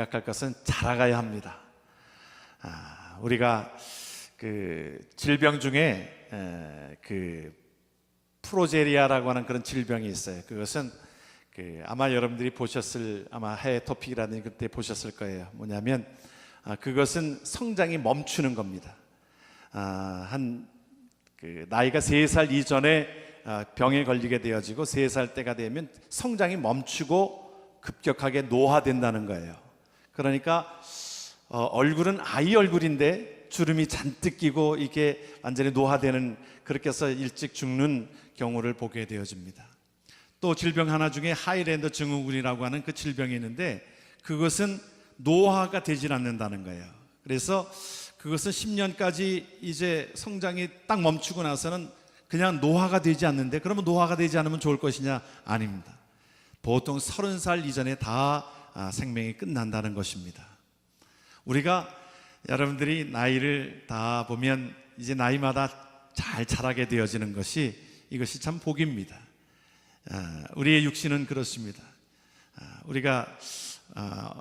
생각할 것은 자라가야 합니다. 우리가 그 질병 중에 그 프로제리아라고 하는 그런 질병이 있어요. 그것은 아마 여러분들이 보셨을, 아마 해외 토픽이라든지 그때 보셨을 거예요. 뭐냐면 그것은 성장이 멈추는 겁니다. 나이가 3살 이전에 병에 걸리게 되어지고 3살 때가 되면 성장이 멈추고 급격하게 노화된다는 거예요. 그러니까 얼굴은 아이 얼굴인데 주름이 잔뜩 끼고 이게 완전히 노화되는, 그렇게 해서 일찍 죽는 경우를 보게 되어집니다. 또 질병 하나 중에 하이랜드 증후군이라고 하는 그 질병이 있는데 그것은 노화가 되질 않는다는 거예요. 그래서 그것은 10년까지 이제 성장이 딱 멈추고 나서는 그냥 노화가 되지 않는데, 그러면 노화가 되지 않으면 좋을 것이냐? 아닙니다. 보통 30살 이전에 다 생명이 끝난다는 것입니다. 우리가 여러분들이 나이를 다 보면 이제 나이마다 잘 자라게 되어지는 것이, 이것이 참 복입니다. 우리의 육신은 그렇습니다. 우리가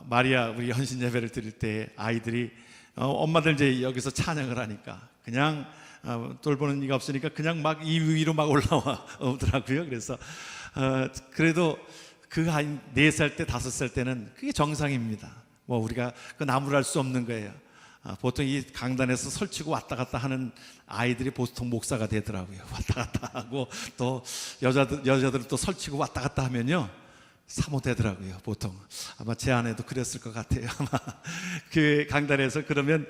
마리아 우리 헌신 예배를 드릴 때 아이들이 엄마들 이제 여기서 찬양을 하니까 그냥 돌보는 이가 없으니까 그냥 막 이 위로 막 올라와 오더라고요. 그래서 그래도 그 아이 4살 때 5살 때는 그게 정상입니다. 뭐 우리가 그 나무랄 수 없는 거예요. 보통 이 강단에서 설치고 왔다 갔다 하는 아이들이 보통 목사가 되더라고요. 왔다 갔다 하고 또 여자들은 또 설치고 왔다 갔다 하면요 사모 되더라고요. 보통 아마 제 아내도 그랬을 것 같아요. 아마 그 강단에서 그러면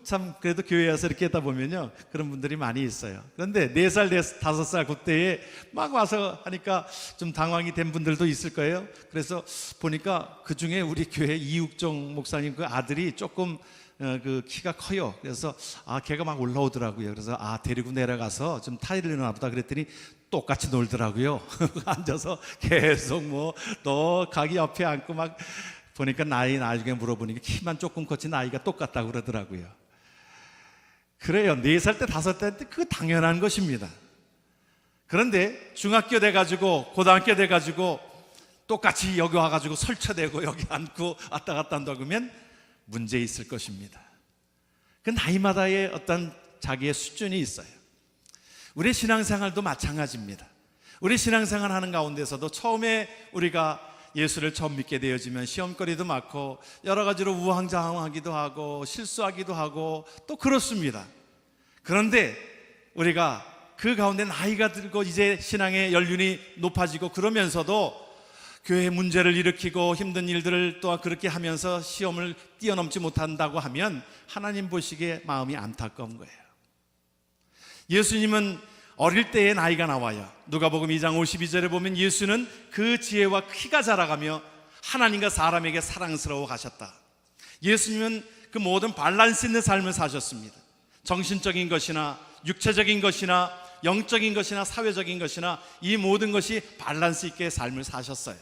참 그래도 교회 와서 이렇게 하다 보면요 그런 분들이 많이 있어요. 그런데 4살, 5살 그때에 막 와서 하니까 좀 당황이 된 분들도 있을 거예요. 그래서 보니까 그 중에 우리 교회 이육종 목사님 그 아들이 조금 그 키가 커요. 그래서 걔가 막 올라오더라고요. 그래서 데리고 내려가서 좀 타이르나 보다 그랬더니 똑같이 놀더라고요. 앉아서 계속 뭐 또 가기 옆에 앉고 막 보니까 나중에 물어보니까 키만 조금 컸지 나이가 똑같다고 그러더라고요. 그래요. 4살 때 5살 때 그거 당연한 것입니다. 그런데 중학교 돼가지고 고등학교 돼가지고 똑같이 여기 와가지고 설쳐대고 여기 앉고 왔다 갔다 한다고 그러면 문제 있을 것입니다. 그 나이마다의 어떤 자기의 수준이 있어요. 우리 신앙생활도 마찬가지입니다. 우리 신앙생활 하는 가운데서도 처음에 우리가 예수를 처음 믿게 되어지면 시험거리도 많고 여러 가지로 우왕좌왕하기도 하고 실수하기도 하고 또 그렇습니다. 그런데 우리가 그 가운데 나이가 들고 이제 신앙의 연륜이 높아지고 그러면서도 교회에 문제를 일으키고 힘든 일들을 또 그렇게 하면서 시험을 뛰어넘지 못한다고 하면 하나님 보시기에 마음이 안타까운 거예요. 예수님은 어릴 때의 나이가 나와요. 누가복음 2장 52절에 보면 예수는 그 지혜와 키가 자라가며 하나님과 사람에게 사랑스러워 가셨다. 예수님은 그 모든 밸런스 있는 삶을 사셨습니다. 정신적인 것이나 육체적인 것이나 영적인 것이나 사회적인 것이나 이 모든 것이 밸런스 있게 삶을 사셨어요.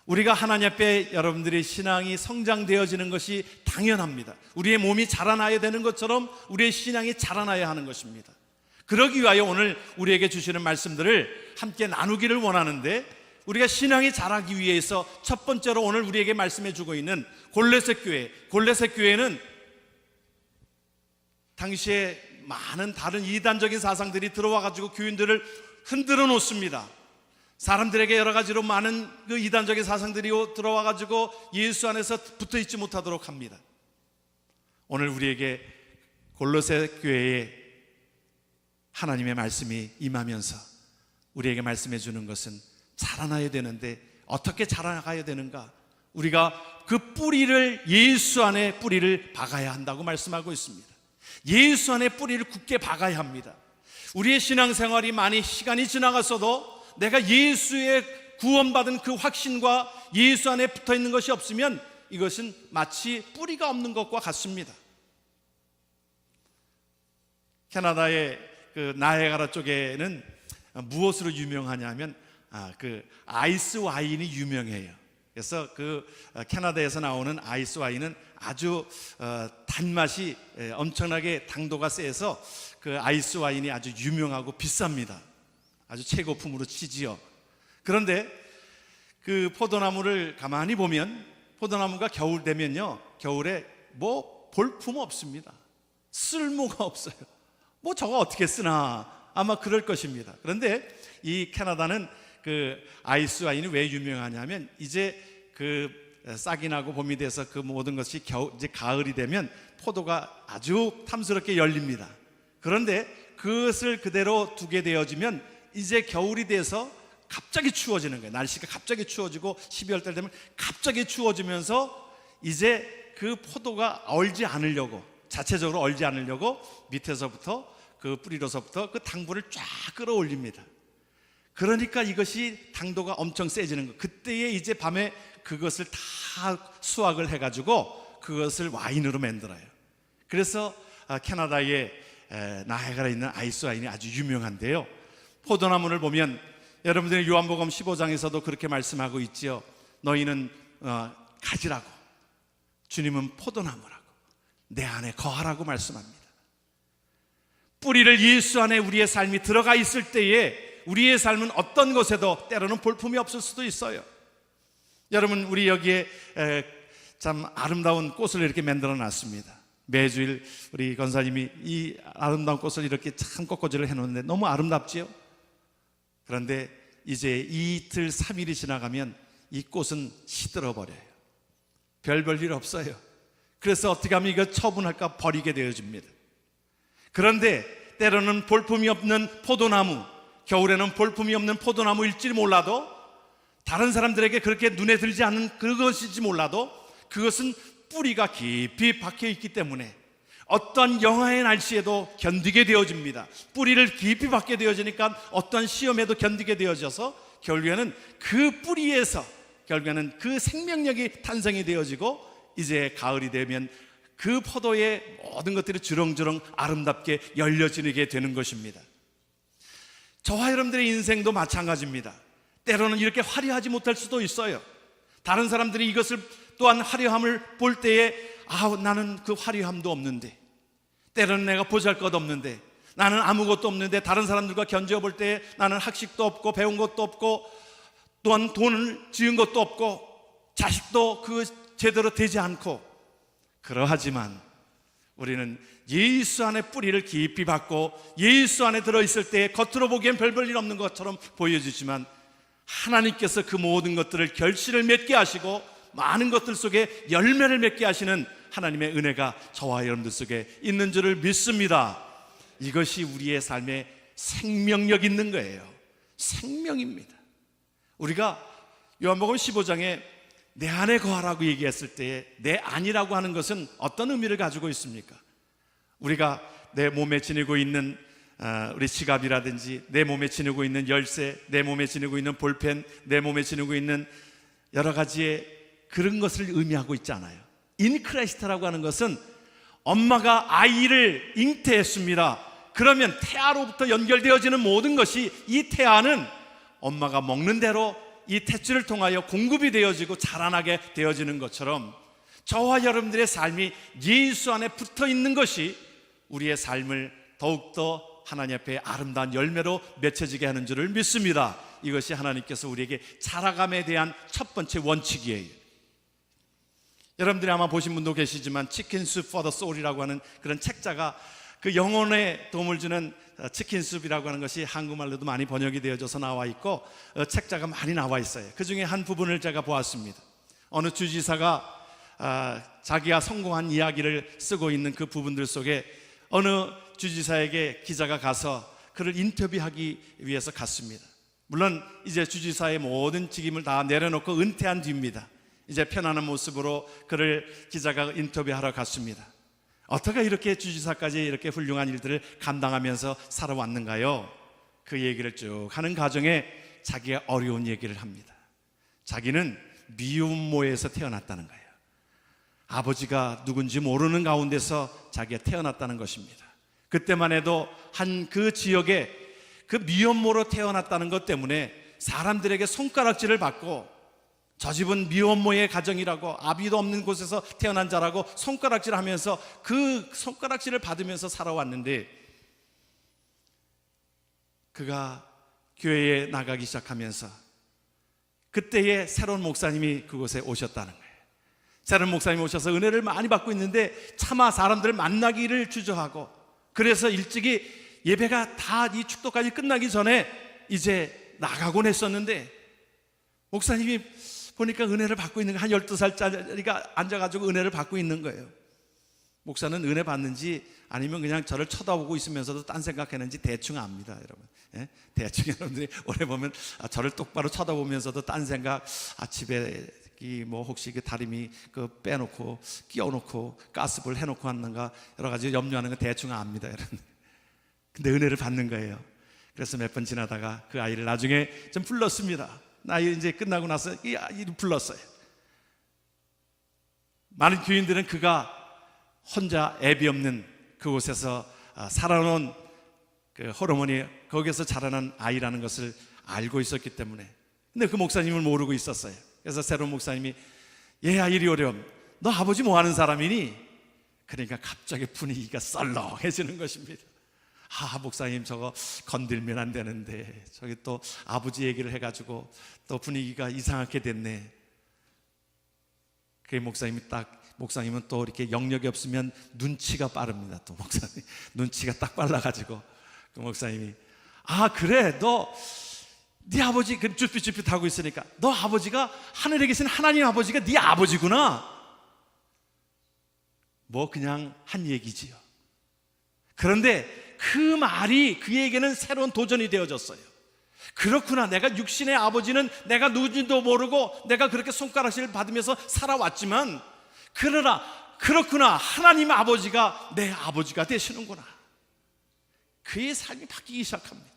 우리가 하나님 앞에 여러분들의 신앙이 성장되어지는 것이 당연합니다. 우리의 몸이 자라나야 되는 것처럼 우리의 신앙이 자라나야 하는 것입니다. 그러기 위하여 오늘 우리에게 주시는 말씀들을 함께 나누기를 원하는데, 우리가 신앙이 자라기 위해서 첫 번째로 오늘 우리에게 말씀해 주고 있는 골레셋 교회는 당시에 많은 다른 이단적인 사상들이 들어와 가지고 교인들을 흔들어 놓습니다. 사람들에게 여러 가지로 많은 그 이단적인 사상들이 들어와 가지고 예수 안에서 붙어 있지 못하도록 합니다. 오늘 우리에게 골로새 교회에 하나님의 말씀이 임하면서 우리에게 말씀해 주는 것은 자라나야 되는데 어떻게 자라나가야 되는가? 우리가 그 뿌리를, 예수 안에 뿌리를 박아야 한다고 말씀하고 있습니다. 예수 안에 뿌리를 굳게 박아야 합니다. 우리의 신앙생활이 많이 시간이 지나갔어도 내가 예수의 구원받은 그 확신과 예수 안에 붙어있는 것이 없으면 이것은 마치 뿌리가 없는 것과 같습니다. 캐나다의 그 나이아가라 쪽에는 무엇으로 유명하냐면 그 아이스 와인이 유명해요. 그래서 그 캐나다에서 나오는 아이스 와인은 아주 단맛이 엄청나게 당도가 세서 그 아이스 와인이 아주 유명하고 비쌉니다. 아주 최고품으로 치지요. 그런데 그 포도나무를 가만히 보면 포도나무가 겨울 되면요, 겨울에 뭐 볼품 없습니다. 쓸모가 없어요. 뭐 저거 어떻게 쓰나 아마 그럴 것입니다. 그런데 이 캐나다는 그 아이스 와인이 왜 유명하냐면, 이제 그 싹이 나고 봄이 돼서 그 모든 것이 이제 가을이 되면 포도가 아주 탐스럽게 열립니다. 그런데 그것을 그대로 두게 되어지면 이제 겨울이 돼서 갑자기 추워지는 거예요. 날씨가 갑자기 추워지고 12월 달 되면 갑자기 추워지면서 이제 그 포도가 얼지 않으려고, 자체적으로 얼지 않으려고 밑에서부터 그 뿌리로서부터 그 당분을 쫙 끌어올립니다. 그러니까 이것이 당도가 엄청 세지는 거예요. 그때에 이제 밤에 그것을 다 수확을 해가지고 그것을 와인으로 만들어요. 그래서 캐나다의 나이아가라에 있는 아이스 와인이 아주 유명한데요, 포도나무를 보면 여러분들이 요한복음 15장에서도 그렇게 말씀하고 있지요. 너희는 가지라고, 주님은 포도나무라고, 내 안에 거하라고 말씀합니다. 뿌리를 예수 안에 우리의 삶이 들어가 있을 때에 우리의 삶은 어떤 것에도 때로는 볼품이 없을 수도 있어요. 여러분, 우리 여기에 참 아름다운 꽃을 이렇게 만들어 놨습니다. 매주일 우리 권사님이 이 아름다운 꽃을 이렇게 참 꽃꽂이를 해놓는데 너무 아름답지요? 그런데 이제 이틀 3일이 지나가면 이 꽃은 시들어 버려요. 별 일 없어요. 그래서 어떻게 하면 이거 처분할까 버리게 되어집니다. 그런데 때로는 볼품이 없는 포도나무, 겨울에는 볼품이 없는 포도나무일지 몰라도, 다른 사람들에게 그렇게 눈에 들지 않는 그것일지 몰라도 그것은 뿌리가 깊이 박혀 있기 때문에 어떤 영하의 날씨에도 견디게 되어집니다. 뿌리를 깊이 박게 되어지니까 어떤 시험에도 견디게 되어져서 결국에는 그 뿌리에서 결국에는 그 생명력이 탄생이 되어지고, 이제 가을이 되면 그 포도의 모든 것들이 주렁주렁 아름답게 열려지게 되는 것입니다. 저와 여러분들의 인생도 마찬가지입니다. 때로는 이렇게 화려하지 못할 수도 있어요. 다른 사람들이 이것을 또한 화려함을 볼 때에 나는 그 화려함도 없는데, 때로는 내가 보잘것없는데, 나는 아무것도 없는데, 다른 사람들과 견주어 볼 때에 나는 학식도 없고 배운 것도 없고 또한 돈을 지은 것도 없고 자식도 그 제대로 되지 않고, 그러하지만 우리는 예수 안에 뿌리를 깊이 박고 예수 안에 들어있을 때 겉으로 보기엔 별볼일 없는 것처럼 보여지지만 하나님께서 그 모든 것들을 결실을 맺게 하시고 많은 것들 속에 열매를 맺게 하시는 하나님의 은혜가 저와 여러분들 속에 있는 줄을 믿습니다. 이것이 우리의 삶에 생명력 있는 거예요. 생명입니다. 우리가 요한복음 15장에 내 안에 거하라고 얘기했을 때에 내 안이라고 하는 것은 어떤 의미를 가지고 있습니까? 우리가 내 몸에 지니고 있는 우리 지갑이라든지, 내 몸에 지니고 있는 열쇠, 내 몸에 지니고 있는 볼펜, 내 몸에 지니고 있는 여러 가지의 그런 것을 의미하고 있지 않아요. 인크라이스트라고 하는 것은 엄마가 아이를 잉태했습니다. 그러면 태아로부터 연결되어지는 모든 것이, 이 태아는 엄마가 먹는 대로 이 탯줄을 통하여 공급이 되어지고 자라나게 되어지는 것처럼 저와 여러분들의 삶이 예수 안에 붙어 있는 것이 우리의 삶을 더욱더 하나님 앞에 아름다운 열매로 맺혀지게 하는 줄을 믿습니다. 이것이 하나님께서 우리에게 자라감에 대한 첫 번째 원칙이에요. 여러분들이 아마 보신 분도 계시지만 치킨 숲 for the soul이라고 하는 그런 책자가, 그 영혼에 도움을 주는 치킨 숲이라고 하는 것이 한국말로도 많이 번역이 되어져서 나와 있고 책자가 많이 나와 있어요. 그 중에 한 부분을 제가 보았습니다. 어느 주지사가 자기가 성공한 이야기를 쓰고 있는 그 부분들 속에 어느 주지사에게 기자가 가서 그를 인터뷰하기 위해서 갔습니다. 물론 이제 주지사의 모든 직임을 다 내려놓고 은퇴한 뒤입니다. 이제 편안한 모습으로 그를 기자가 인터뷰하러 갔습니다. 어떻게 이렇게 주지사까지 이렇게 훌륭한 일들을 감당하면서 살아왔는가요? 그 얘기를 쭉 하는 과정에 자기가 어려운 얘기를 합니다. 자기는 미혼모에서 태어났다는 거예요. 아버지가 누군지 모르는 가운데서 자기가 태어났다는 것입니다. 그때만 해도 한 그 지역에 그 미혼모로 태어났다는 것 때문에 사람들에게 손가락질을 받고, 저 집은 미혼모의 가정이라고, 아비도 없는 곳에서 태어난 자라고 손가락질 하면서 그 손가락질을 받으면서 살아왔는데, 그가 교회에 나가기 시작하면서 그때에 새로운 목사님이 그곳에 오셨다는 거예요. 새로운 목사님이 오셔서 은혜를 많이 받고 있는데 차마 사람들을 만나기를 주저하고, 그래서 일찍이 예배가 다 이 축도까지 끝나기 전에 이제 나가곤 했었는데, 목사님이 보니까 은혜를 받고 있는 거, 한 12살짜리가 앉아가지고 은혜를 받고 있는 거예요. 목사는 은혜 받는지 아니면 그냥 저를 쳐다보고 있으면서도 딴 생각했는지 대충 압니다, 여러분. 예? 대충 여러분들이 오래 보면 저를 똑바로 쳐다보면서도 딴 생각, 집에 뭐 혹시 그 다리미 빼놓고 끼워놓고 가스불 해놓고 하는가, 여러 가지 염려하는 거 대충 압니다, 여러분. 근데 은혜를 받는 거예요. 그래서 몇 번 지나다가 그 아이를 나중에 좀 불렀습니다. 나이 이제 끝나고 나서 이 아이를 불렀어요. 많은 교인들은 그가 혼자 애비 없는 그곳에서 살아온 그 호르몬이 거기서 자라난 아이라는 것을 알고 있었기 때문에, 근데 그 목사님을 모르고 있었어요. 그래서 새로운 목사님이, 얘야 이리 오렴, 너 아버지 뭐 하는 사람이니? 그러니까 갑자기 분위기가 썰렁해지는 것입니다. 목사님 저거 건들면 안 되는데 저기 또 아버지 얘기를 해가지고 또 분위기가 이상하게 됐네. 그 목사님은 또 이렇게 영역이 없으면 눈치가 빠릅니다. 또 목사님 눈치가 딱 빨라가지고 그 목사님이, 그래, 네 아버지 그 쭈삣쭈삣 하고 있으니까 너 아버지가 하늘에 계신 하나님 아버지가 네 아버지구나. 뭐 그냥 한 얘기지요. 그런데 그 말이 그에게는 새로운 도전이 되어졌어요. 그렇구나, 내가 육신의 아버지는 내가 누군지도 모르고 내가 그렇게 손가락질을 받으면서 살아왔지만, 그러나 그렇구나, 하나님 아버지가 내 아버지가 되시는구나. 그의 삶이 바뀌기 시작합니다.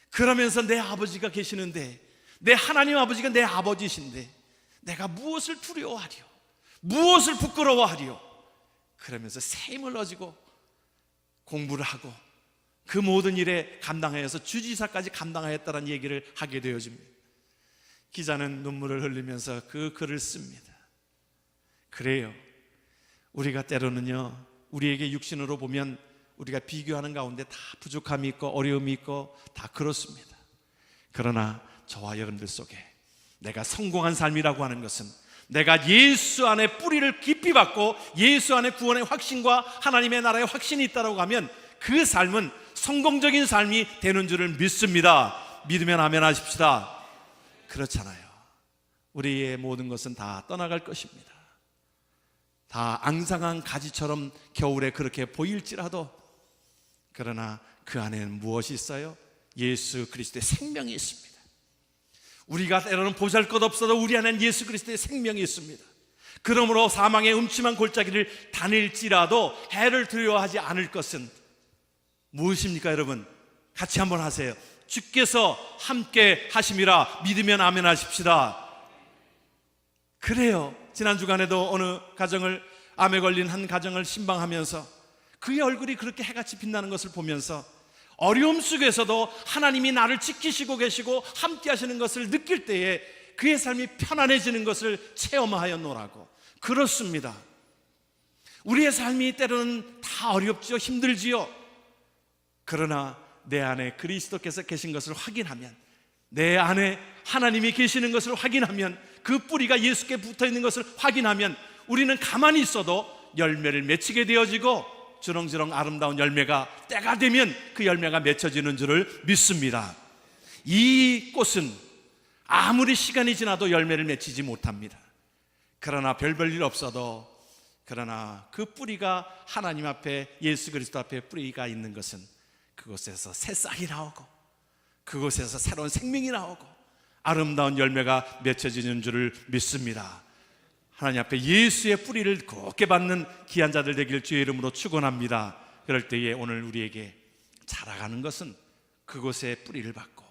그러면서 내 아버지가 계시는데, 내 하나님 아버지가 내 아버지신데 내가 무엇을 두려워하리요, 무엇을 부끄러워하리요. 그러면서 새 힘을 얻고 공부를 하고 그 모든 일에 감당하여서 주지사까지 감당하였다는 얘기를 하게 되어집니다. 기자는 눈물을 흘리면서 그 글을 씁니다. 그래요, 우리가 때로는요, 우리에게 육신으로 보면 우리가 비교하는 가운데 다 부족함이 있고 어려움이 있고 다 그렇습니다. 그러나 저와 여러분들 속에 내가 성공한 삶이라고 하는 것은, 내가 예수 안에 뿌리를 깊이 받고 예수 안에 구원의 확신과 하나님의 나라의 확신이 있다고 하면 그 삶은 성공적인 삶이 되는 줄을 믿습니다. 믿으면 아멘 하십시다. 그렇잖아요. 우리의 모든 것은 다 떠나갈 것입니다. 다 앙상한 가지처럼 겨울에 그렇게 보일지라도, 그러나 그 안에는 무엇이 있어요? 예수 그리스도의 생명이 있습니다. 우리가 때로는 보잘것없어도 우리 안에는 예수 그리스도의 생명이 있습니다. 그러므로 사망의 음침한 골짜기를 다닐지라도 해를 두려워하지 않을 것은 무엇입니까? 여러분 같이 한번 하세요. 주께서 함께 하심이라 믿으면 아멘 하십시다. 그래요. 지난 주간에도 어느 가정을, 암에 걸린 한 가정을 신방하면서 그의 얼굴이 그렇게 해같이 빛나는 것을 보면서 어려움 속에서도 하나님이 나를 지키시고 계시고 함께 하시는 것을 느낄 때에 그의 삶이 편안해지는 것을 체험하였노라고. 그렇습니다. 우리의 삶이 때로는 다 어렵지요, 힘들지요. 그러나 내 안에 그리스도께서 계신 것을 확인하면, 내 안에 하나님이 계시는 것을 확인하면, 그 뿌리가 예수께 붙어있는 것을 확인하면 우리는 가만히 있어도 열매를 맺히게 되어지고, 주렁주렁 아름다운 열매가 때가 되면 그 열매가 맺혀지는 줄을 믿습니다. 이 꽃은 아무리 시간이 지나도 열매를 맺히지 못합니다. 그러나 별일 없어도, 그러나 그 뿌리가 하나님 앞에, 예수 그리스도 앞에 뿌리가 있는 것은 그곳에서 새싹이 나오고 그곳에서 새로운 생명이 나오고 아름다운 열매가 맺혀지는 줄을 믿습니다. 하나님 앞에 예수의 뿌리를 굳게 받는 귀한 자들 되길 주의 이름으로 축원합니다. 그럴 때에 오늘 우리에게 자라가는 것은 그곳에 뿌리를 받고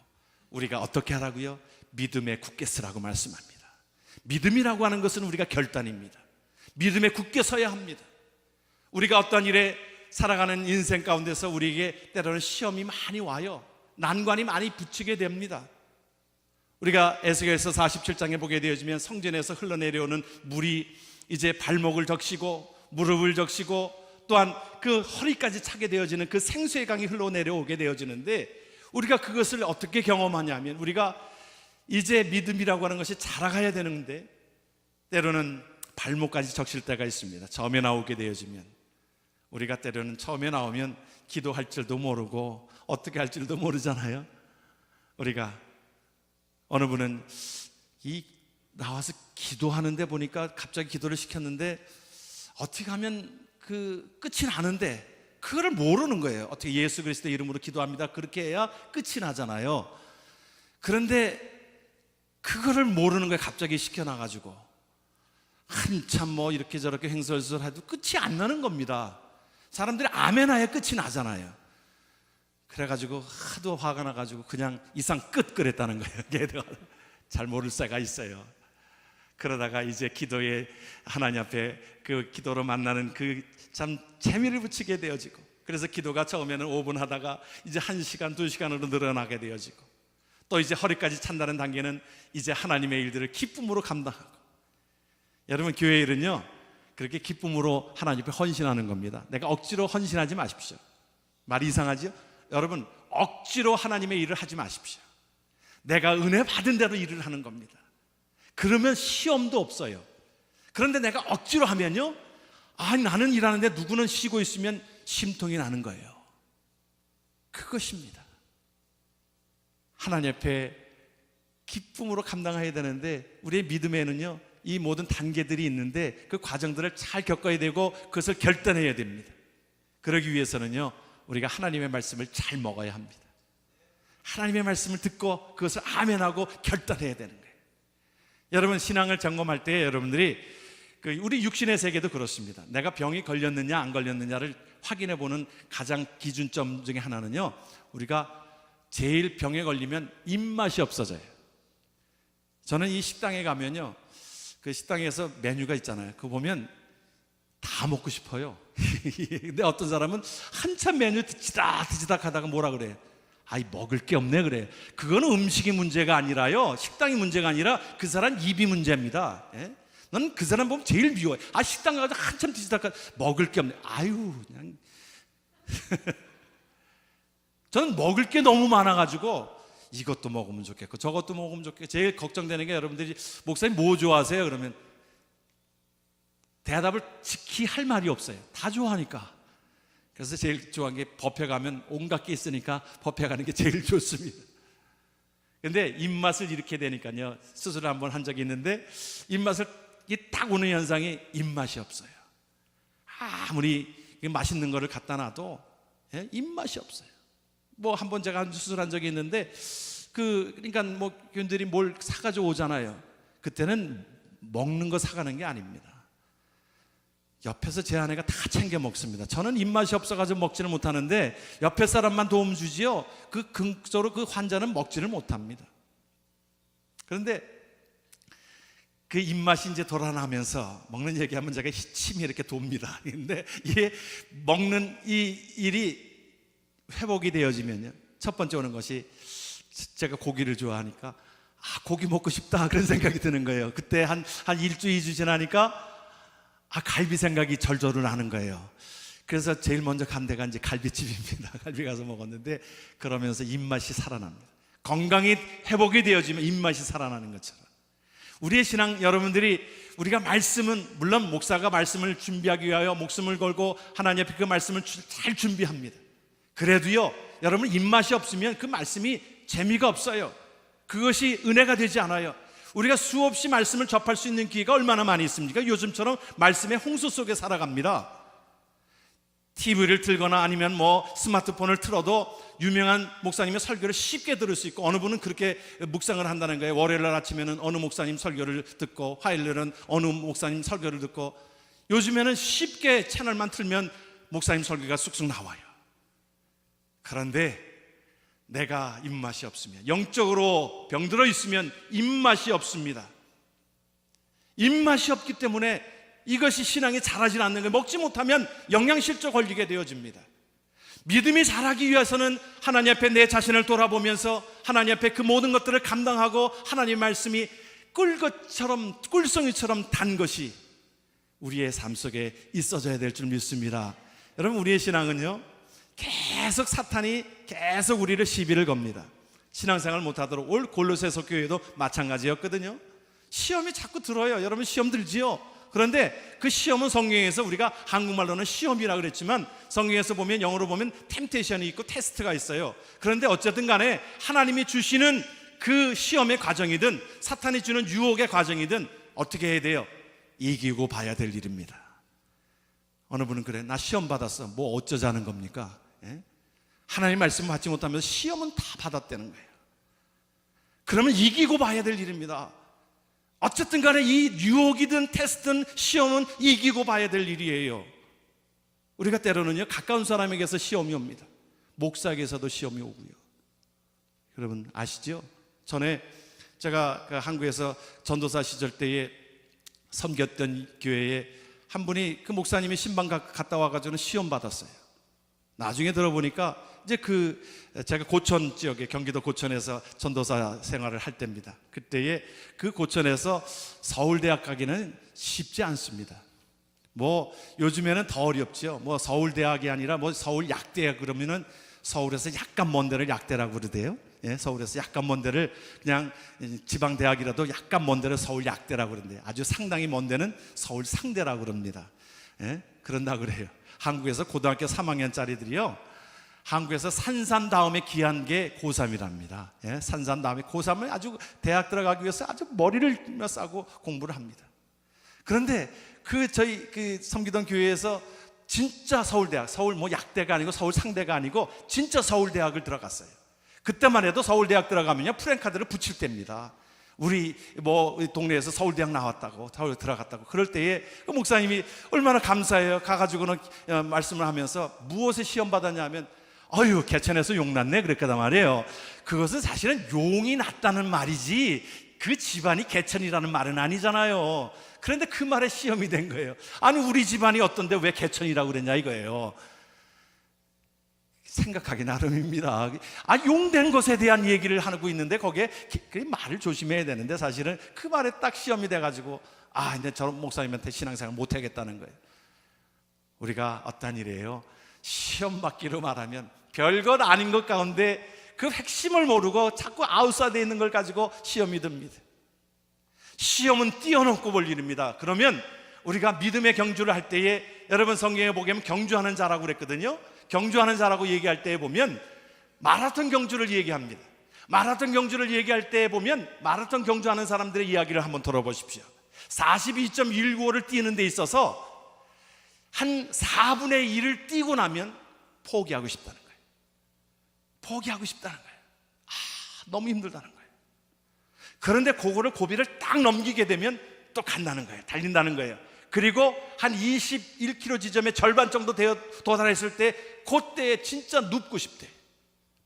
우리가 어떻게 하라고요? 믿음에 굳게 서라고 말씀합니다. 믿음이라고 하는 것은 우리가 결단입니다. 믿음에 굳게 서야 합니다. 우리가 어떠한 일에 살아가는 인생 가운데서 우리에게 때로는 시험이 많이 와요. 난관이 많이 붙이게 됩니다. 우리가 에스겔서 47장에 보게 되어지면 성전에서 흘러내려오는 물이 이제 발목을 적시고 무릎을 적시고 또한 그 허리까지 차게 되어지는 그 생수의 강이 흘러내려오게 되어지는데, 우리가 그것을 어떻게 경험하냐면, 우리가 이제 믿음이라고 하는 것이 자라가야 되는데 때로는 발목까지 적실 때가 있습니다. 처음에 나오게 되어지면 우리가 때로는 처음에 나오면 기도할 줄도 모르고 어떻게 할 줄도 모르잖아요. 우리가 어느 분은 나와서 기도하는데 보니까 갑자기 기도를 시켰는데 어떻게 하면 그 끝이 나는데 그거를 모르는 거예요. 어떻게 예수 그리스도 이름으로 기도합니다, 그렇게 해야 끝이 나잖아요. 그런데 그거를 모르는 거예요. 갑자기 시켜놔가지고 한참 뭐 이렇게 저렇게 행설설해도 끝이 안 나는 겁니다. 사람들이 아멘하야 끝이 나잖아요. 그래가지고 하도 화가 나가지고 그냥 이상 끝 그랬다는 거예요. 잘 모를 새가 있어요. 그러다가 이제 기도에 하나님 앞에 그 기도로 만나는 그 참 재미를 붙이게 되어지고, 그래서 기도가 처음에는 5분 하다가 이제 1시간, 2시간으로 늘어나게 되어지고, 또 이제 허리까지 찬다는 단계는 이제 하나님의 일들을 기쁨으로 감당하고. 여러분, 교회 일은요 그렇게 기쁨으로 하나님 앞에 헌신하는 겁니다. 내가 억지로 헌신하지 마십시오. 말이 이상하죠? 여러분, 억지로 하나님의 일을 하지 마십시오. 내가 은혜 받은 대로 일을 하는 겁니다. 그러면 시험도 없어요. 그런데 내가 억지로 하면요, 나는 일하는데 누구는 쉬고 있으면 심통이 나는 거예요. 그것입니다. 하나님 앞에 기쁨으로 감당해야 되는데 우리의 믿음에는요 이 모든 단계들이 있는데 그 과정들을 잘 겪어야 되고 그것을 결단해야 됩니다. 그러기 위해서는요 우리가 하나님의 말씀을 잘 먹어야 합니다. 하나님의 말씀을 듣고 그것을 아멘하고 결단해야 되는 거예요. 여러분, 신앙을 점검할 때 여러분들이 우리 육신의 세계도 그렇습니다. 내가 병이 걸렸느냐 안 걸렸느냐를 확인해 보는 가장 기준점 중에 하나는요, 우리가 제일 병에 걸리면 입맛이 없어져요. 저는 이 식당에 가면요, 그 식당에서 메뉴가 있잖아요. 그거 보면 다 먹고 싶어요. 근데 어떤 사람은 한참 메뉴 드지닥 하다가 뭐라 그래요? 먹을 게 없네 그래. 그거는 음식이 문제가 아니라요, 식당이 문제가 아니라 그 사람 입이 문제입니다. 예? 난 그 사람 보면 제일 미워해. 식당 가서 한참 드시다가 먹을 게 없네. 그냥 저는 먹을 게 너무 많아가지고 이것도 먹으면 좋겠고 저것도 먹으면 좋겠고, 제일 걱정되는 게 여러분들이 목사님 뭐 좋아하세요? 그러면 대답을 지키 할 말이 없어요. 다 좋아하니까. 그래서 제일 좋아하는 게 뷔페 가면 온갖 게 있으니까 뷔페 가는 게 제일 좋습니다. 근데 입맛을 잃게 되니까요, 수술을 한번 한 적이 있는데 입맛을 딱 오는 현상이 입맛이 없어요. 아무리 맛있는 거를 갖다 놔도 입맛이 없어요. 뭐 한번 제가 수술한 적이 있는데 그러니까 뭐 교인들이 뭘 사가지고 오잖아요. 그때는 먹는 거 사가는 게 아닙니다. 옆에서 제 아내가 다 챙겨 먹습니다. 저는 입맛이 없어가지고 먹지는 못하는데 옆에 사람만 도움 주지요, 근적으로 그 환자는 먹지를 못합니다. 그런데 그 입맛이 이제 돌아나면서 먹는 얘기하면 제가 침이 이렇게 돕니다. 근데 이 먹는 이 일이 회복이 되어지면요, 첫 번째 오는 것이 제가 고기를 좋아하니까 고기 먹고 싶다 그런 생각이 드는 거예요. 그때 한 1주 2주 지나니까 갈비 생각이 절절로 나는 거예요. 그래서 제일 먼저 간 데가 이제 갈비집입니다. 갈비 가서 먹었는데 그러면서 입맛이 살아납니다. 건강이 회복이 되어지면 입맛이 살아나는 것처럼 우리의 신앙, 여러분들이 우리가 말씀은 물론 목사가 말씀을 준비하기 위하여 목숨을 걸고 하나님 앞에 그 말씀을 잘 준비합니다. 그래도요, 여러분 입맛이 없으면 그 말씀이 재미가 없어요. 그것이 은혜가 되지 않아요. 우리가 수없이 말씀을 접할 수 있는 기회가 얼마나 많이 있습니까? 요즘처럼 말씀의 홍수 속에 살아갑니다. TV를 틀거나 아니면 뭐 스마트폰을 틀어도 유명한 목사님의 설교를 쉽게 들을 수 있고, 어느 분은 그렇게 묵상을 한다는 거예요. 월요일 날 아침에는 어느 목사님 설교를 듣고 화요일날은 어느 목사님 설교를 듣고, 요즘에는 쉽게 채널만 틀면 목사님 설교가 쑥쑥 나와요. 그런데 내가 입맛이 없으면, 영적으로 병들어 있으면 입맛이 없습니다. 입맛이 없기 때문에 이것이 신앙이 자라지 않는 거예요. 먹지 못하면 영양실조 걸리게 되어집니다. 믿음이 자라기 위해서는 하나님 앞에 내 자신을 돌아보면서 하나님 앞에 그 모든 것들을 감당하고 하나님의 말씀이 꿀송이처럼 단 것이 우리의 삶 속에 있어져야 될 줄 믿습니다. 여러분, 우리의 신앙은요, 계속 사탄이 계속 우리를 시비를 겁니다. 신앙생활 못하도록. 올 골로새서 교회도 마찬가지였거든요. 시험이 자꾸 들어요. 여러분 시험 들지요? 그런데 그 시험은 성경에서 우리가 한국말로는 시험이라 그랬지만 성경에서 보면, 영어로 보면 템테이션이 있고 테스트가 있어요. 그런데 어쨌든 간에 하나님이 주시는 그 시험의 과정이든 사탄이 주는 유혹의 과정이든 어떻게 해야 돼요? 이기고 봐야 될 일입니다. 어느 분은 그래, 나 시험 받았어. 뭐 어쩌자는 겁니까? 예? 하나님 말씀 받지 못하면서 시험은 다 받았다는 거예요. 그러면 이기고 봐야 될 일입니다. 어쨌든 간에 이 유혹이든 테스트든 시험은 이기고 봐야 될 일이에요. 우리가 때로는요, 가까운 사람에게서 시험이 옵니다. 목사에게서도 시험이 오고요. 여러분 아시죠? 전에 제가 한국에서 전도사 시절 때에 섬겼던 교회에 한 분이, 그 목사님이 신방 갔다 와가지고 시험 받았어요. 나중에 들어보니까 이제 제가 고천 지역에, 경기도 고천에서 전도사 생활을 할 때입니다. 그때에 그 고천에서 서울대학 가기는 쉽지 않습니다. 뭐 요즘에는 더 어렵죠. 뭐 서울대학이 아니라 뭐 서울약대 그러면은 서울에서 약간 먼 데를 약대라고 그러대요. 예, 서울에서 약간 먼 데를 그냥 지방대학이라도 약간 먼 데를 서울약대라고 그러는데, 아주 상당히 먼 데는 서울상대라고 그럽니다. 예, 그런다 그래요. 한국에서 고등학교 3학년짜리들이요, 한국에서 산산 다음에 귀한 게 고3이랍니다. 예, 산산 다음에 고3은 아주 대학 들어가기 위해서 아주 머리를 싸고 공부를 합니다. 그런데 저희 섬기던 교회에서 진짜 서울대학, 서울 뭐 약대가 아니고 서울 상대가 아니고 진짜 서울대학을 들어갔어요. 그때만 해도 서울대학 들어가면요, 프랜카드를 붙일 때입니다. 우리 뭐 동네에서 서울대학 나왔다고, 서울 들어갔다고. 그럴 때에 그 목사님이 얼마나 감사해요. 가가지고는 말씀을 하면서 무엇에 시험 받았냐 하면, 어휴, 개천에서 용 났네 그랬거든 말이에요. 그것은 사실은 용이 났다는 말이지 그 집안이 개천이라는 말은 아니잖아요. 그런데 그 말에 시험이 된 거예요. 아니, 우리 집안이 어떤데 왜 개천이라고 그랬냐 이거예요. 생각하기 나름입니다. 용된 것에 대한 얘기를 하고 있는데 거기에 그 말을 조심해야 되는데, 사실은 그 말에 딱 시험이 돼가지고 이제 저런 목사님한테 신앙생활 못하겠다는 거예요. 우리가 어떤 일이에요? 시험 받기로 말하면 별것 아닌 것 가운데 그 핵심을 모르고 자꾸 아웃사이드에 있는 걸 가지고 시험이 듭니다. 시험은 뛰어넘고 볼 일입니다. 그러면 우리가 믿음의 경주를 할 때에, 여러분 성경에 보면 경주하는 자라고 그랬거든요. 경주하는 자라고 얘기할 때에 보면 마라톤 경주를 얘기합니다. 마라톤 경주를 얘기할 때에 보면 마라톤 경주하는 사람들의 이야기를 한번 들어보십시오. 42.195를 뛰는 데 있어서 한 4분의 1을 뛰고 나면 포기하고 싶다는 거예요. 포기하고 싶다는 거예요. 너무 힘들다는 거예요. 그런데 그거를 고비를 딱 넘기게 되면 또 간다는 거예요. 달린다는 거예요. 그리고 한 21km 지점에 절반 정도 도달했을 때 그때에 진짜 눕고 싶대.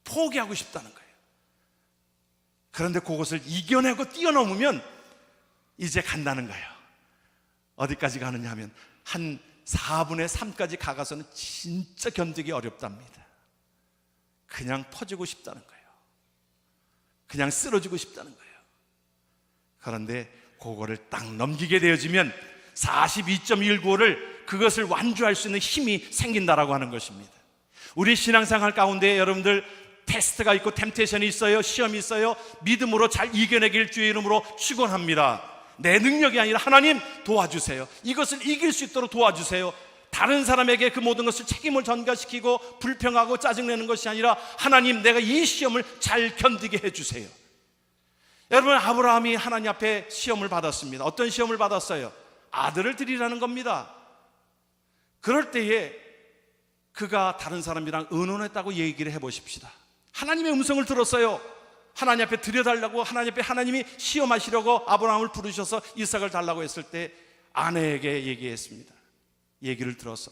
포기하고 싶다는 거예요. 그런데 그것을 이겨내고 뛰어넘으면 이제 간다는 거예요. 어디까지 가느냐 하면 한 4분의 3까지 가가서는 진짜 견디기 어렵답니다. 그냥 퍼지고 싶다는 거예요. 그냥 쓰러지고 싶다는 거예요. 그런데 그거를 딱 넘기게 되어지면 42.195를 그것을 완주할 수 있는 힘이 생긴다라고 하는 것입니다. 우리 신앙생활 가운데 여러분들 테스트가 있고 템테이션이 있어요. 시험이 있어요. 믿음으로 잘 이겨내길 주의 이름으로 축원합니다. 내 능력이 아니라 하나님 도와주세요. 이것을 이길 수 있도록 도와주세요. 다른 사람에게 그 모든 것을 책임을 전가시키고 불평하고 짜증내는 것이 아니라, 하나님 내가 이 시험을 잘 견디게 해주세요. 여러분, 아브라함이 하나님 앞에 시험을 받았습니다. 어떤 시험을 받았어요? 아들을 드리라는 겁니다. 그럴 때에 그가 다른 사람이랑 의논했다고 얘기를 해보십시다. 하나님의 음성을 들었어요. 하나님 앞에 드려달라고, 하나님 앞에 하나님이 시험하시려고 아브라함을 부르셔서 이삭을 달라고 했을 때 아내에게 얘기했습니다. 얘기를 들어서,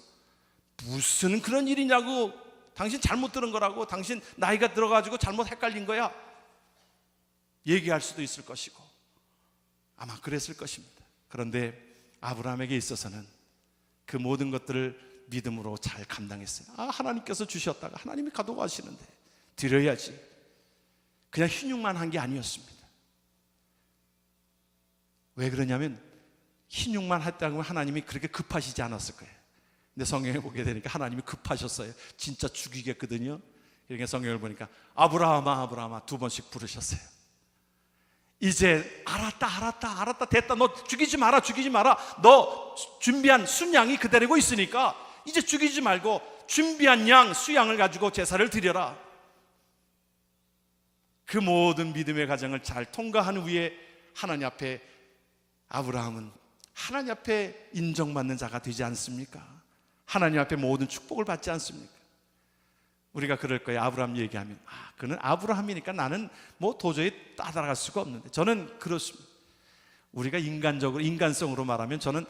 무슨 그런 일이냐고, 당신 잘못 들은 거라고, 당신 나이가 들어가지고 잘못 헷갈린 거야, 얘기할 수도 있을 것이고 아마 그랬을 것입니다. 그런데 아브라함에게 있어서는 그 모든 것들을 믿음으로 잘 감당했어요. 하나님께서 주셨다가 하나님이 가져가시는데 드려야지. 그냥 희끑만 한 게 아니었습니다. 왜 그러냐면 희끑만 했다고 하면 하나님이 그렇게 급하시지 않았을 거예요. 근데 성경에 보게 되니까 하나님이 급하셨어요. 진짜 죽이겠거든요. 그러니까 성경을 보니까 아브라함아 아브라함아 2번씩 부르셨어요. 이제 알았다 됐다. 너 죽이지 마라. 너 준비한 순양이 그대로고 있으니까 이제 죽이지 말고 준비한 양 수양을 가지고 제사를 드려라. 그 모든 믿음의 과정을 잘 통과한 후에 하나님 앞에 아브라함은 하나님 앞에 인정받는 자가 되지 않습니까? 하나님 앞에 모든 축복을 받지 않습니까? 우리가 그럴 거예요. 아브라함 얘기하면 그는 아브라함이니까 나는 뭐 도저히 따라갈 수가 없는데. 저는 그렇습니다. 우리가 인간성으로 말하면 저는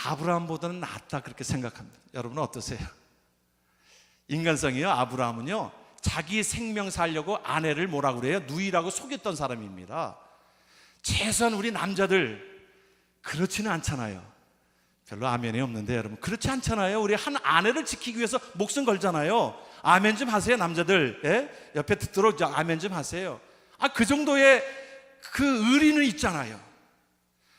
아브라함보다는 낫다 그렇게 생각합니다. 여러분은 어떠세요? 인간성이요, 아브라함은요 자기 생명 살려고 아내를 뭐라고 그래요? 누이라고 속였던 사람입니다. 최소한 우리 남자들 그렇지는 않잖아요. 별로 아멘이 없는데 여러분, 그렇지 않잖아요. 우리 한 아내를 지키기 위해서 목숨 걸잖아요. 아멘 좀 하세요, 남자들. 예? 옆에 듣도록 아멘 좀 하세요. 그 정도의 그 의리는 있잖아요.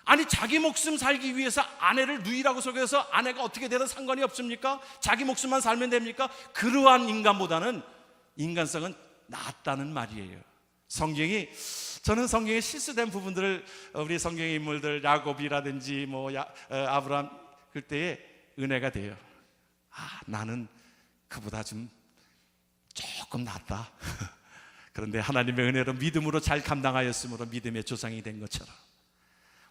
아니, 자기 목숨 살기 위해서 아내를 누이라고 속여서 아내가 어떻게 되든 상관이 없습니까? 자기 목숨만 살면 됩니까? 그러한 인간보다는 인간성은 낫다는 말이에요. 저는 성경에 실수된 부분들을 우리 성경의 인물들 야곱이라든지 아브라함 그때에 은혜가 돼요. 나는 그보다 좀 조금 낫다. 그런데 하나님의 은혜로 믿음으로 잘 감당하였으므로 믿음의 조상이 된 것처럼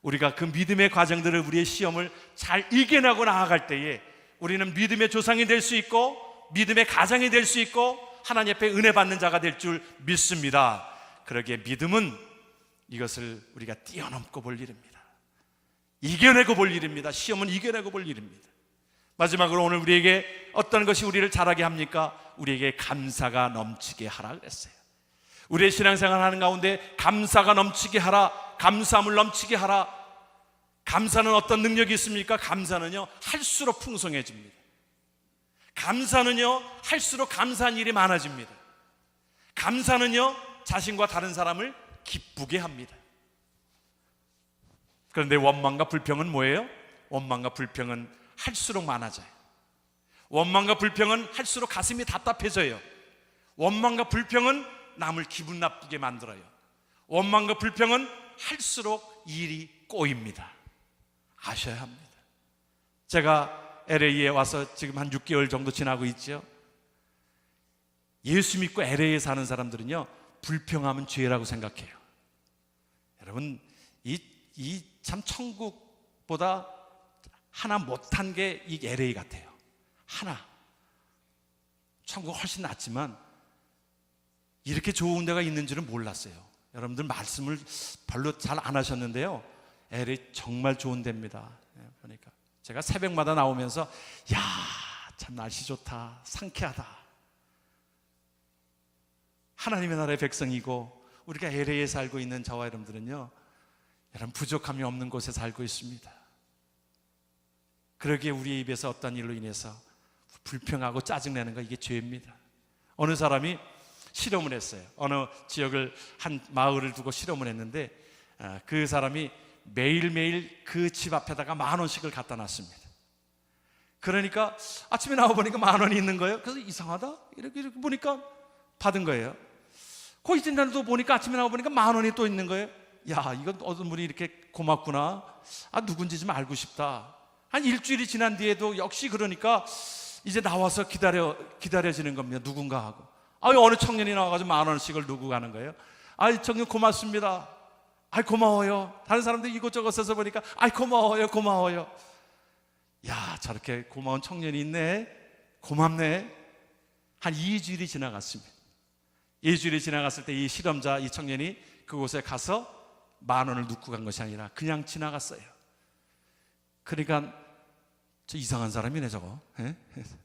우리가 그 믿음의 과정들을, 우리의 시험을 잘 이겨내고 나아갈 때에 우리는 믿음의 조상이 될 수 있고 믿음의 가장이 될 수 있고 하나님 앞에 은혜 받는 자가 될 줄 믿습니다. 그러기에 믿음은 이것을 우리가 뛰어넘고 볼 일입니다. 이겨내고 볼 일입니다. 시험은 이겨내고 볼 일입니다. 마지막으로 오늘 우리에게 어떤 것이 우리를 자라게 합니까? 우리에게 감사가 넘치게 하라 그랬어요. 우리의 신앙생활 하는 가운데 감사가 넘치게 하라, 감사함을 넘치게 하라. 감사는 어떤 능력이 있습니까? 감사는요 할수록 풍성해집니다. 감사는요 할수록 감사한 일이 많아집니다. 감사는요 자신과 다른 사람을 기쁘게 합니다. 그런데 원망과 불평은 뭐예요? 원망과 불평은 할수록 많아져요. 원망과 불평은 할수록 가슴이 답답해져요. 원망과 불평은 남을 기분 나쁘게 만들어요. 원망과 불평은 할수록 일이 꼬입니다. 아셔야 합니다. 제가 LA에 와서 지금 한 6개월 정도 지나고 있죠. 예수 믿고 LA에 사는 사람들은요 불평하면 죄라고 생각해요. 여러분, 이 참 천국보다 하나 못한 게 이 LA 같아요. 하나. 천국 훨씬 낫지만 이렇게 좋은 데가 있는 줄은 몰랐어요. 여러분들 말씀을 별로 잘 안 하셨는데요, LA 정말 좋은 데입니다. 보니까 제가 새벽마다 나오면서 참 날씨 좋다, 상쾌하다. 하나님의 나라의 백성이고 우리가 LA에 살고 있는 저와 여러분들은요, 여러분 부족함이 없는 곳에 살고 있습니다. 그러기에 우리의 입에서 어떤 일로 인해서 불평하고 짜증내는 거, 이게 죄입니다. 어느 사람이 실험을 했어요. 어느 지역을 한 마을을 두고 실험을 했는데 그 사람이 매일매일 그 집 앞에다가 10,000원씩을 갖다 놨습니다. 그러니까 아침에 나와보니까 10,000원이 있는 거예요. 그래서 이상하다 이렇게 보니까 받은 거예요. 그 이튿날도 보니까 아침에 나와보니까 10,000원이 또 있는 거예요. 이건 어떤 분이 이렇게 고맙구나, 누군지 좀 알고 싶다. 한 일주일이 지난 뒤에도 역시 그러니까 이제 나와서 기다려지는 겁니다. 누군가 하고 어느 청년이 나와가지고 10,000원씩을 누구 가는 거예요. 청년 고맙습니다. 고마워요. 다른 사람들 이곳저곳 써서 보니까 고마워요. 저렇게 고마운 청년이 있네, 고맙네. 한 2주일이 지나갔습니다. 2주일이 지나갔을 때 이 실험자, 이 청년이 그곳에 가서 10,000원을 눕고 간 것이 아니라 그냥 지나갔어요. 그러니까 저 이상한 사람이네 저거.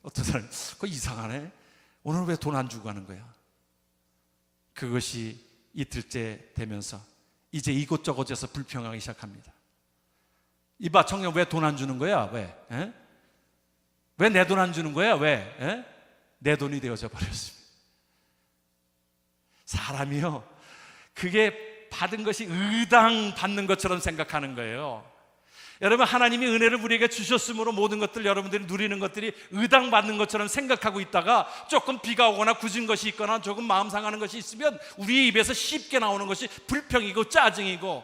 어떤 사람이 그거 이상하네, 오늘 왜 돈 안 주고 가는 거야? 그것이 이틀째 되면서 이제 이곳저곳에서 불평하기 시작합니다. 이봐 청년, 왜 돈 안 주는 거야? 왜 내 돈 안 주는 거야? 왜? 내 돈이 되어져 버렸습니다. 사람이요, 그게 받은 것이 의당 받는 것처럼 생각하는 거예요. 여러분, 하나님이 은혜를 우리에게 주셨으므로 모든 것들, 여러분들이 누리는 것들이 의당받는 것처럼 생각하고 있다가 조금 비가 오거나 굳은 것이 있거나 조금 마음 상하는 것이 있으면 우리의 입에서 쉽게 나오는 것이 불평이고 짜증이고,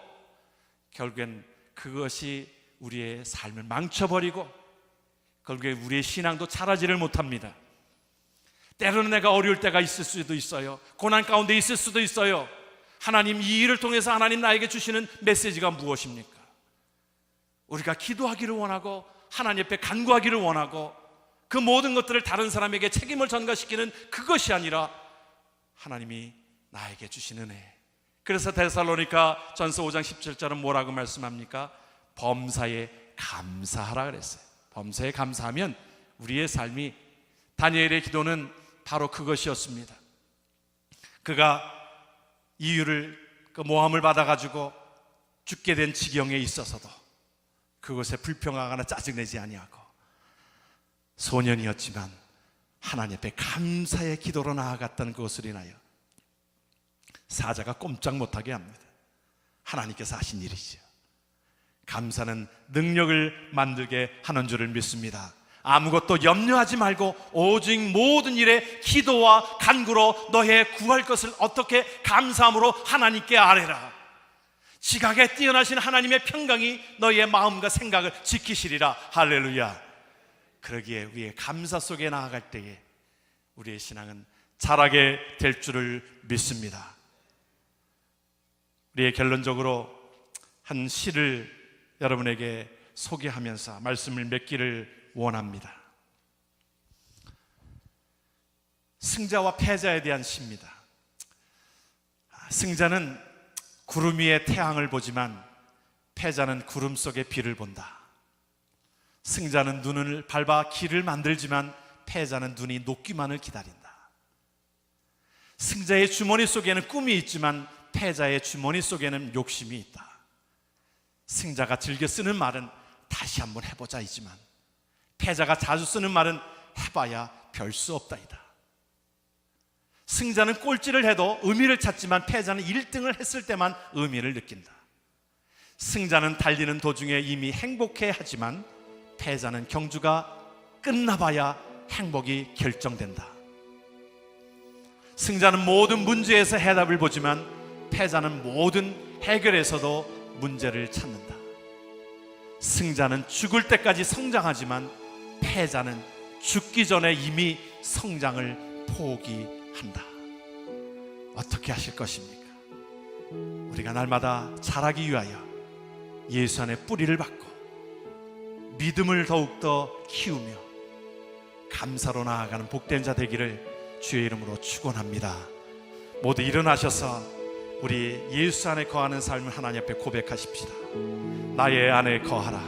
결국엔 그것이 우리의 삶을 망쳐버리고 결국에 우리의 신앙도 자라지를 못합니다. 때로는 내가 어려울 때가 있을 수도 있어요. 고난 가운데 있을 수도 있어요. 하나님, 이 일을 통해서 하나님 나에게 주시는 메시지가 무엇입니까? 우리가 기도하기를 원하고 하나님 앞에 간구하기를 원하고 그 모든 것들을 다른 사람에게 책임을 전가시키는 그것이 아니라 하나님이 나에게 주신 은혜. 그래서 데살로니가 전서 5장 17절은 뭐라고 말씀합니까? 범사에 감사하라 그랬어요. 범사에 감사하면 우리의 삶이, 다니엘의 기도는 바로 그것이었습니다. 그가 이유를, 그 모함을 받아가지고 죽게 된 지경에 있어서도 그것에 불평하거나 짜증내지 아니하고 소년이었지만 하나님 앞에 감사의 기도로 나아갔던 그것을 인하여 사자가 꼼짝 못하게 합니다. 하나님께서 하신 일이죠. 감사는 능력을 만들게 하는 줄을 믿습니다. 아무것도 염려하지 말고 오직 모든 일에 기도와 간구로 너의 구할 것을 어떻게 감사함으로 하나님께 아뢰라. 지각에 뛰어나신 하나님의 평강이 너희의 마음과 생각을 지키시리라. 할렐루야. 그러기에 우리의 감사 속에 나아갈 때에 우리의 신앙은 자라게 될 줄을 믿습니다. 우리의 결론적으로 한 시를 여러분에게 소개하면서 말씀을 맺기를 원합니다. 승자와 패자에 대한 시입니다. 승자는 구름 위에 태양을 보지만 패자는 구름 속에 비를 본다. 승자는 눈을 밟아 길을 만들지만 패자는 눈이 녹기만을 기다린다. 승자의 주머니 속에는 꿈이 있지만 패자의 주머니 속에는 욕심이 있다. 승자가 즐겨 쓰는 말은 다시 한번 해보자 이지만 패자가 자주 쓰는 말은 해봐야 별 수 없다이다. 승자는 꼴찌를 해도 의미를 찾지만 패자는 1등을 했을 때만 의미를 느낀다. 승자는 달리는 도중에 이미 행복해 하지만 패자는 경주가 끝나봐야 행복이 결정된다. 승자는 모든 문제에서 해답을 보지만 패자는 모든 해결에서도 문제를 찾는다. 승자는 죽을 때까지 성장하지만 패자는 죽기 전에 이미 성장을 포기한다. 어떻게 하실 것입니까? 우리가 날마다 자라기 위하여 예수 안에 뿌리를 받고 믿음을 더욱더 키우며 감사로 나아가는 복된 자 되기를 주의 이름으로 축원합니다. 모두 일어나셔서 우리 예수 안에 거하는 삶을 하나님 앞에 고백하십시다. 나의 안에 거하라.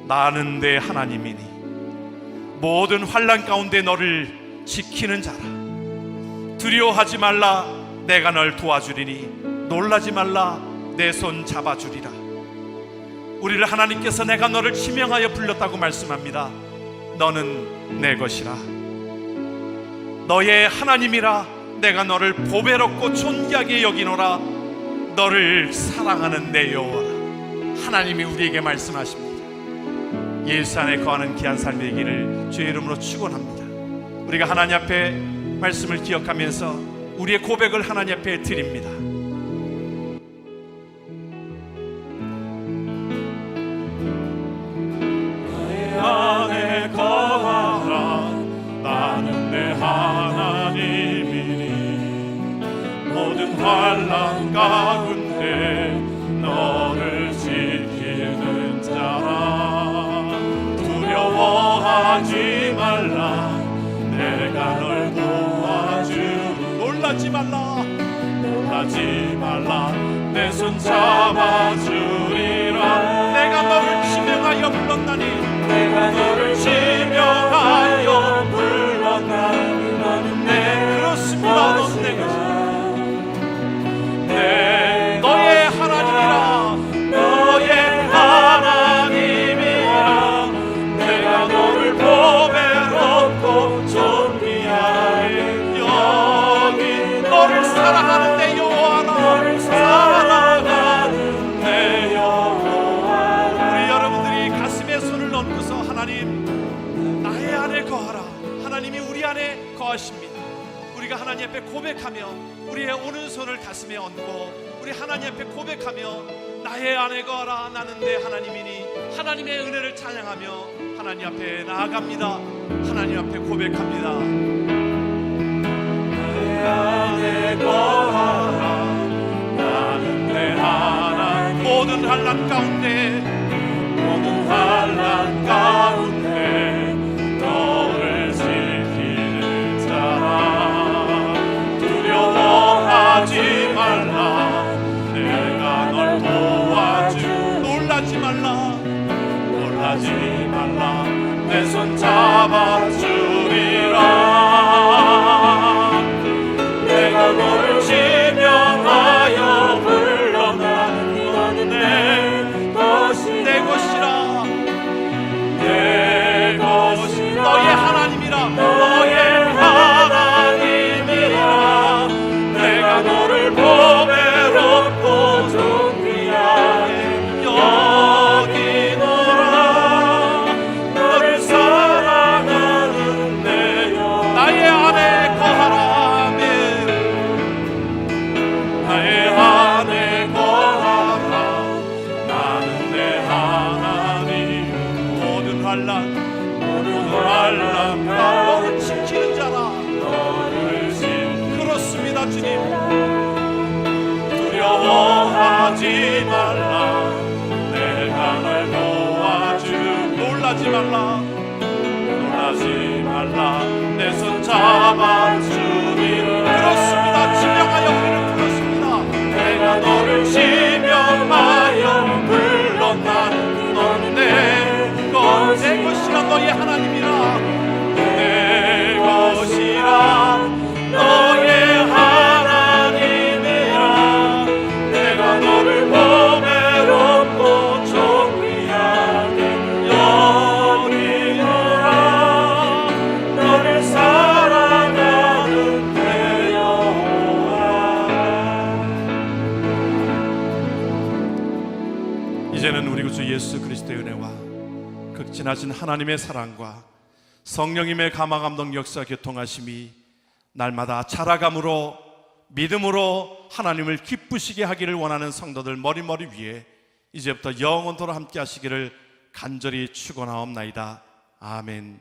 나는 내 하나님이니 모든 환난 가운데 너를 지키는 자라. 두려워하지 말라. 내가 널 도와주리니 놀라지 말라. 내 손 잡아주리라. 우리를 하나님께서 내가 너를 지명하여 불렀다고 말씀합니다. 너는 내 것이라. 너의 하나님이라. 내가 너를 보배롭고 존귀하게 여기노라. 너를 사랑하는 내 여호와라. 하나님이 우리에게 말씀하십니다. 예수 안에 거하는 귀한 삶이 되기를 주의 이름으로 축원합니다. 우리가 하나님 앞에 말씀을 기억하면서 우리의 고백을 하나님 앞에 드립니다. 나의 안에 거하라. 나는 내 하나님이니 모든 환난 가운데 너를 지키는 자라. 두려워하지 말라. 내가 널 도와주리. 놀라지 말라. 놀라지 말라. 내 손 잡아주리라. 내가 너를 지명하여 불렀나니. 내가 너를 지명하여 불렀나니. 너는 내 그렇습니다. 너는 내 것이다. 너의 하나님이라. 너의 하나님이라. 내가 너를 보배롭고 존귀하게 여기. 너를 사랑하는 내 여호와라. 너를 사랑하는 내 여호와라. 우리 원하십니다. 우리가 하나님 앞에 고백하며 우리의 오른손을 가슴에 얹고 우리 하나님 앞에 고백하며 나의 안에 거하라 나는 내 하나님이니 하나님의 은혜를 찬양하며 하나님 앞에 나아갑니다. 하나님 앞에 고백합니다. 내 안에 거하라 나는 내 하나님 모든 환난 가운데 모든 환난 가운데 너를 지키는 자라 두려워하지 말라 내가 널 도와주 놀라지 말라 놀라지 말라 내 손 잡아주리라 내가 너를 지명하여 불러나 너는 내 것이라 내 것이라 내 것이라 너의 하나님이라 너의 하나님이라 내가 너를 보배롭고 존귀하게 여기노라 너를 사랑하는 내 영 나의 안에 거하라 아멘. 나의 안에 거하라 나는 내 하나님 모든 환난 모든 환난 가운데 너를 지키는 자라 너를 지키는 그렇습니다 주님. 두려워하지 말라 내가 널 도와주 놀라지 말라 놀라지 말라 내 손 잡아주리라 그렇습니다. 지명하여 우리를 불렀습니다. 내가 너를 지명하여 불렀나니 너는 내 것이라 너의 하나님이라 내 것이라 너의 하나님이라 내가 너를 보배롭고 존귀하게 여기노라 너를 사랑하는 내 여호와 이제는 우리 구주 예수 그리스도의 은혜와 극진하신 하나님의 사랑과 성령님의 감화감동 역사 교통하심이 날마다 자라감으로 믿음으로 하나님을 기쁘시게 하기를 원하는 성도들 머리머리 위에 이제부터 영원토록 함께 하시기를 간절히 축원하옵나이다. 아멘.